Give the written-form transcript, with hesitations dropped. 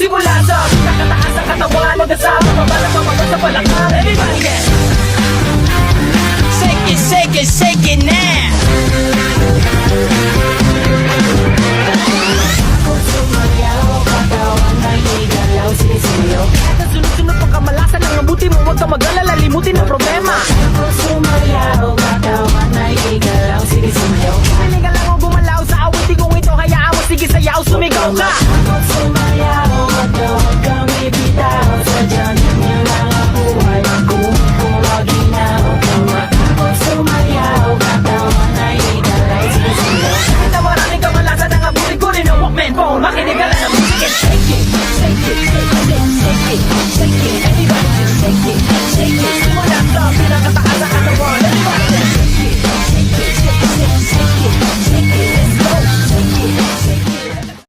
Simula sa nakataas ang katawan, mag-asama, mabalang mamagal sa palakpak. Everybody dance. Shake it, shake it, shake it now. Sunod-sunod pagkamalasan ng mabuti mo, huwag ka mag-alala, limutin ang problema. Piligan lang o gumalaw sa awitin kong ito, hayaan mo, sige sayaw, sumigaw ka.